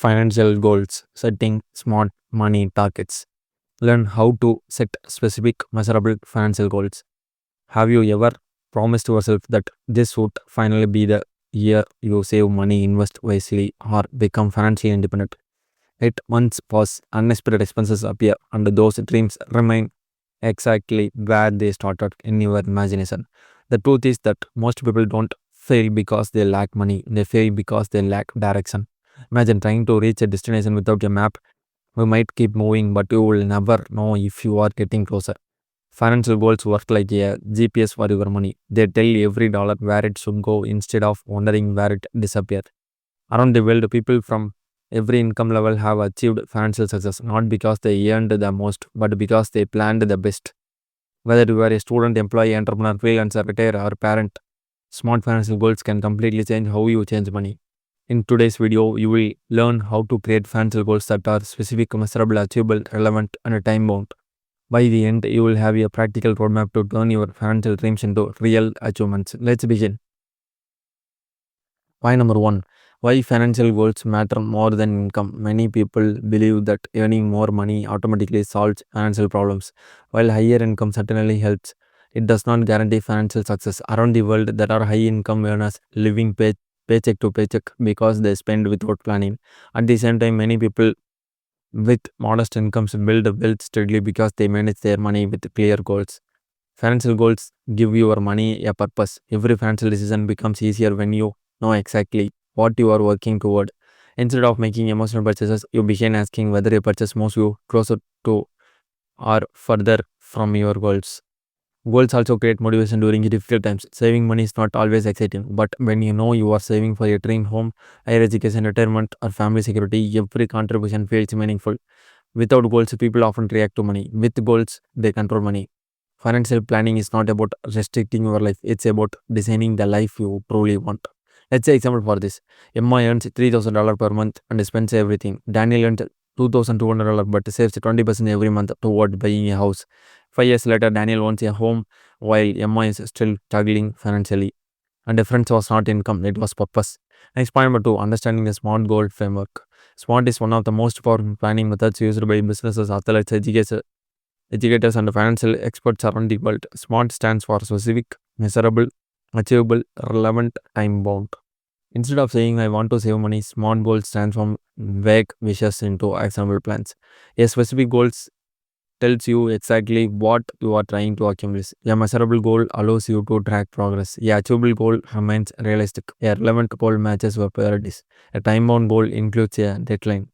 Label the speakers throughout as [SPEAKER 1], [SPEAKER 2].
[SPEAKER 1] financial goals, setting smart money targets. Learn how to set specific, measurable financial goals. Have you ever promised yourself that this would finally be the year you save money, invest wisely, or become financially independent? Yet months pass, unexpected expenses appear, and those dreams remain exactly where they started in your imagination. The truth is that most people don't fail because they lack money, they fail because they lack direction. Imagine trying to reach a destination without a map. You might keep moving, but you will never know if you are getting closer. Financial goals work like a GPS for your money. They tell every dollar where it should go instead of wondering where it disappeared. Around the world, people from every income level have achieved financial success not because they earned the most, but because they planned the best. Whether you are a student, employee, entrepreneur, freelancer, retired, or parent, smart financial goals can completely change how you change money. In today's video, you will learn how to create financial goals that are specific, measurable, achievable, relevant, and time bound. By the end, you will have a practical roadmap to turn your financial dreams into real achievements. Let's begin. Point number one, why financial goals matter more than income. Many people believe that earning more money automatically solves financial problems. While higher income certainly helps, it does not guarantee financial success. Around the world, there are high income earners living paycheck to paycheck because they spend without planning. At the same time, many people with modest incomes build wealth steadily because they manage their money with clear goals. Financial goals give your money a purpose. Every financial decision becomes easier when you know exactly what you are working toward. Instead of making emotional purchases, you begin asking whether a purchase moves you closer to or further from your goals. Goals also create motivation during difficult times. Saving money is not always exciting, but when you know you are saving for your dream home, higher education, retirement, or family security, every contribution feels meaningful. Without goals, people often react to money. With goals, they control money. Financial planning is not about restricting your life, it's about designing the life you truly want. Let's say example for this. Emma earns $3,000 per month and spends everything. Daniel earns $2,200 but saves 20% every month toward buying a house. 5 years later, Daniel owns a home while Emma is still struggling financially. And difference was not income, it was purpose. Next point number two, understanding the SMART goal framework. SMART is one of the most powerful planning methods used by businesses, athletes, educators, and financial experts around the world. SMART stands for specific, measurable, achievable, relevant, time bound. Instead of saying I want to save money, SMART goals transform vague wishes into actionable plans. A specific goals tells you exactly what you are trying to accomplish. A measurable goal allows you to track progress. A achievable goal remains realistic. A relevant goal matches your priorities. A time bound goal includes a deadline.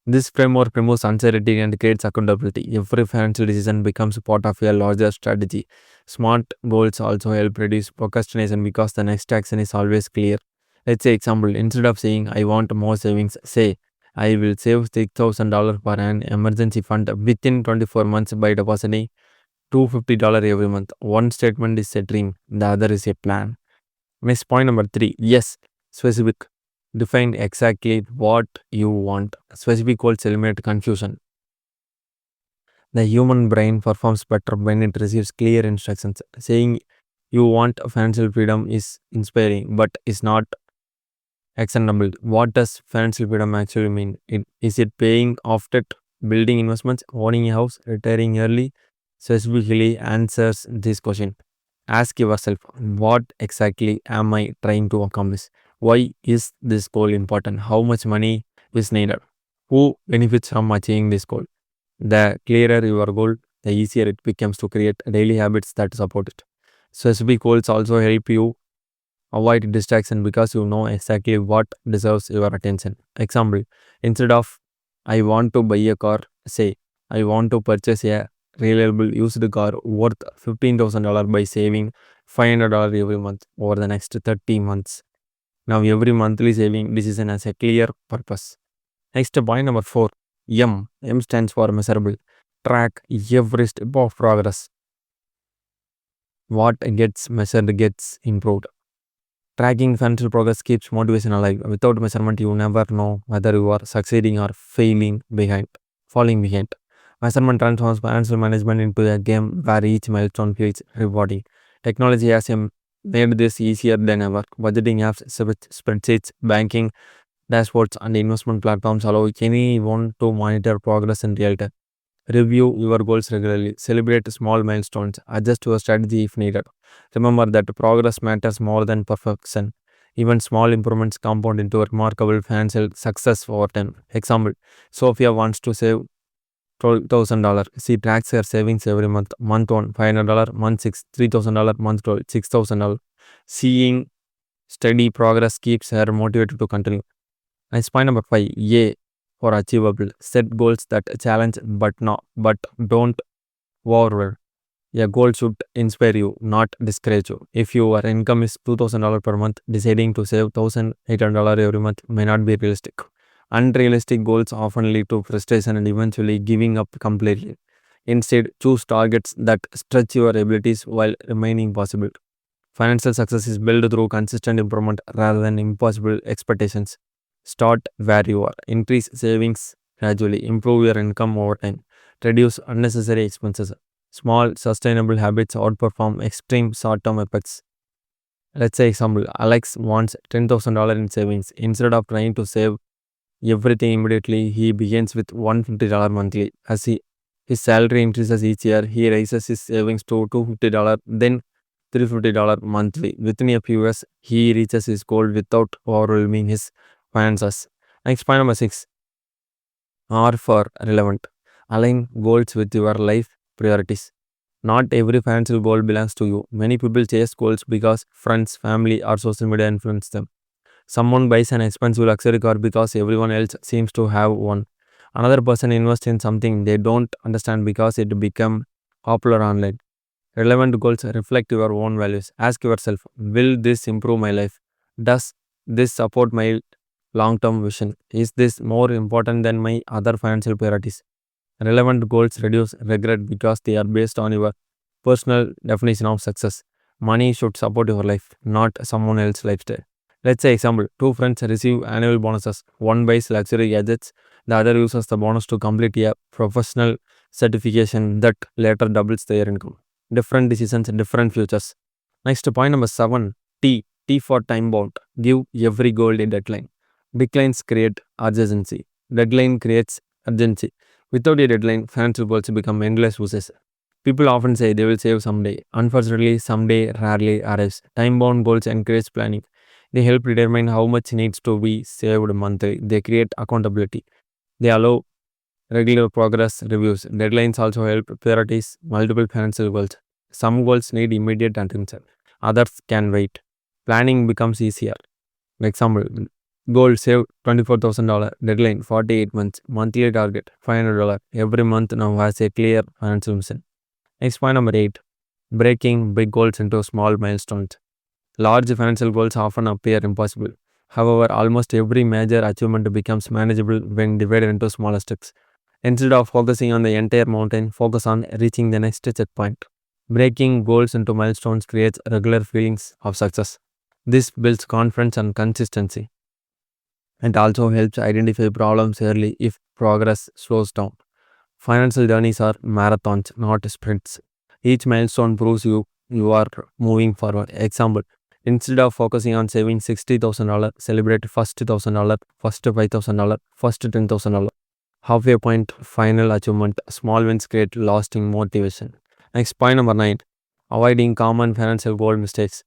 [SPEAKER 1] This framework removes uncertainty and creates accountability. Every financial decision becomes part of a larger strategy. Smart goals also help reduce procrastination because the next action is always clear. Let's say example, instead of saying I want more savings, say I will save $6,000 for an emergency fund within 24 months by depositing $250 every month. One statement is a dream, the other is a plan. Next point number three, yes, specific. Define exactly what you want. Specific goals eliminate confusion. The human brain performs better when it receives clear instructions. Saying you want financial freedom is inspiring, but is not actionable. What does financial freedom actually mean? Is it paying off debt, building investments, owning a house, retiring early? Specifically answers this question. Ask yourself, what exactly am I trying to accomplish? Why is this goal important? How much money is needed? Who benefits from achieving this goal? The clearer your goal, the easier it becomes to create daily habits that support it. Specific goals also help you avoid distraction because you know exactly what deserves your attention. Example, instead of I want to buy a car, say I want to purchase a reliable used car worth $15,000 by saving $500 every month over the next 30 months. Now every monthly saving decision has a clear purpose. Next point number four, M. M stands for measurable. Track every step of progress. What gets measured gets improved. Tracking financial progress keeps motivation alive. Without measurement, you never know whether you are succeeding or falling behind. Measurement transforms financial management into a game where each milestone feels rewarding. Technology has made this easier than ever. Budgeting apps, spreadsheets, banking Dashboards and investment platforms allow anyone to monitor progress in real time. Review your goals regularly, celebrate small milestones, adjust your strategy if needed. Remember that progress matters more than perfection. Even small improvements compound into a remarkable financial success over time. Example: Sophia wants to save $12,000. She tracks her savings every month. Month 1, $500, month 6, $3,000, month 12, $6,000. Seeing steady progress keeps her motivated to continue. Nice point number 5. A for achievable. Set goals that challenge but don't overwhelm. A goal should inspire you, not discourage you. If your income is $2,000 per month, deciding to save $1,800 every month may not be realistic. Unrealistic goals often lead to frustration and eventually giving up completely. Instead, choose targets that stretch your abilities while remaining possible. Financial success is built through consistent improvement rather than impossible expectations. Start where you are. Increase savings gradually. Improve your income over time. Reduce unnecessary expenses. Small, sustainable habits outperform extreme short term effects. Let's say example: Alex wants $10,000 in savings. Instead of trying to save everything immediately, he begins with $150 monthly. His salary increases each year, he raises his savings to $250, then $350 monthly. Within a few years, he reaches his goal without overwhelming his finances. Next point number 6. R for relevant. Align goals with your life priorities. Not every financial goal belongs to you. Many people chase goals because friends, family, or social media influence them. Someone buys an expensive luxury car because everyone else seems to have one. Another person invests in something they don't understand because it become popular online. Relevant goals reflect your own values. Ask yourself, will this improve my life? Does this support my long term vision? Is this more important than my other financial priorities? Relevant goals reduce regret because they are based on your personal definition of success. Money should support your life, not someone else's lifestyle. Let's say example, two friends receive annual bonuses. One buys luxury gadgets, the other uses the bonus to complete a professional certification that later doubles their income. Different decisions, different futures. Next point number 7. T. T for time bound. Give every goal a deadline. Declines create urgency. Deadline creates urgency. Without a deadline, financial goals become endless wishes. People often say they will save someday. Unfortunately, someday rarely arrives. Time bound goals encourage planning. They help determine how much needs to be saved monthly. They create accountability. They allow regular progress reviews. Deadlines also help prioritize multiple financial goals. Some goals need immediate attention, others can wait. Planning becomes easier. Example: goal save $24,000, deadline 48 months, monthly target $500. Every month now has a clear financial mission. Next point number 8. Breaking big goals into small milestones. Large financial goals often appear impossible. However, almost every major achievement becomes manageable when divided into smaller steps. Instead of focusing on the entire mountain, focus on reaching the next checkpoint. Breaking goals into milestones creates regular feelings of success. This builds confidence and consistency and also helps identify problems early if progress slows down. Financial journeys are marathons, not sprints. Each milestone proves you are moving forward. Example: instead of focusing on saving $60,000, celebrate first $1,000, first $5,000, first $10,000. Halfway point, final achievement. Small wins create lasting motivation. Next point number 9. Avoiding common financial goal mistakes.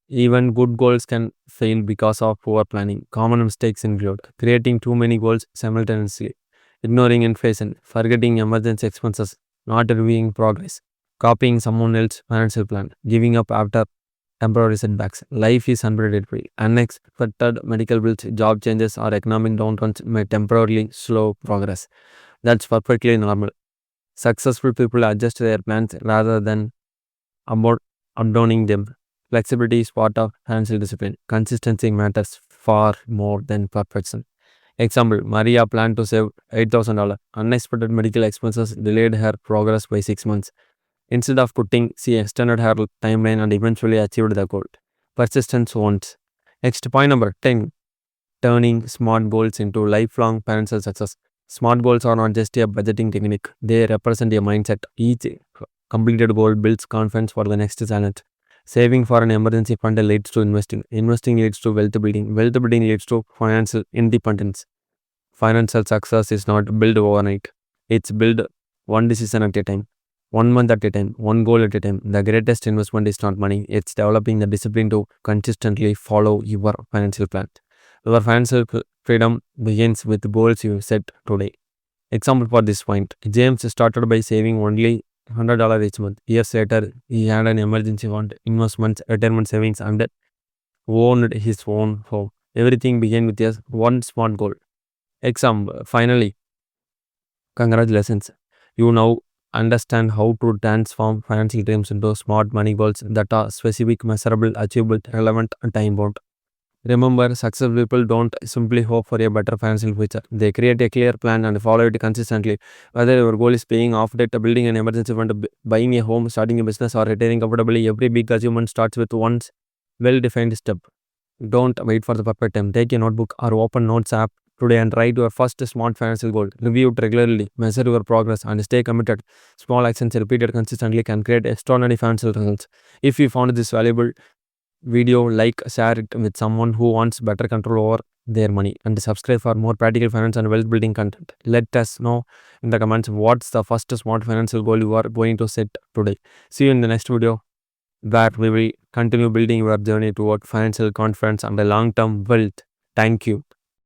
[SPEAKER 1] Even good goals can fail because of poor planning. Common mistakes include creating too many goals simultaneously, ignoring inflation, forgetting emergency expenses, not reviewing progress, copying someone else's financial plan, giving up after temporary setbacks. Life is unpredictable. Unexpected medical bills, job changes, or economic downturns may temporarily slow progress. That's perfectly normal. Successful people adjust their plans rather than about abandoning them. Flexibility is part of financial discipline. Consistency matters far more than perfection. Example: Maria planned to save $8,000. Unexpected medical expenses delayed her progress by 6 months. Instead of quitting, she extended her timeline and eventually achieved the goal. Persistence wants. Next point number 10. Turning smart goals into lifelong financial success. Smart goals are not just a budgeting technique, they represent a mindset. Each completed goal builds confidence for the next challenge. Saving for an emergency fund leads to investing. Investing leads to wealth building. Wealth building leads to financial independence. Financial success is not built overnight. It's built one decision at a time, 1 month at a time, one goal at a time. The greatest investment is not money. It's developing the discipline to consistently follow your financial plan. Your financial freedom begins with goals you set today. Example for this point: James started by saving only $100 each month. Years later, he had an emergency fund, investments, retirement savings, and owned his own home. Everything began with just one smart goal. Example. Finally, congratulations. You now understand how to transform financial dreams into smart money goals that are specific, measurable, achievable, relevant, and time bound. Remember, successful people don't simply hope for a better financial future. They create a clear plan and follow it consistently. Whether your goal is paying off debt, building an emergency fund, buying a home, starting a business, or retiring comfortably, every big achievement starts with one well defined step. Don't wait for the perfect time. Take a notebook or open notes app today and write your first smart financial goal. Review it regularly, measure your progress, and stay committed. Small actions repeated consistently can create extraordinary financial results. If you found this valuable video, like, share it with someone who wants better control over their money, and subscribe for more practical finance and wealth building content. Let us know in the comments what's the first smart financial goal you are going to set today. See you in the next video, where we will continue building your journey toward financial confidence and a long-term wealth. Thank you.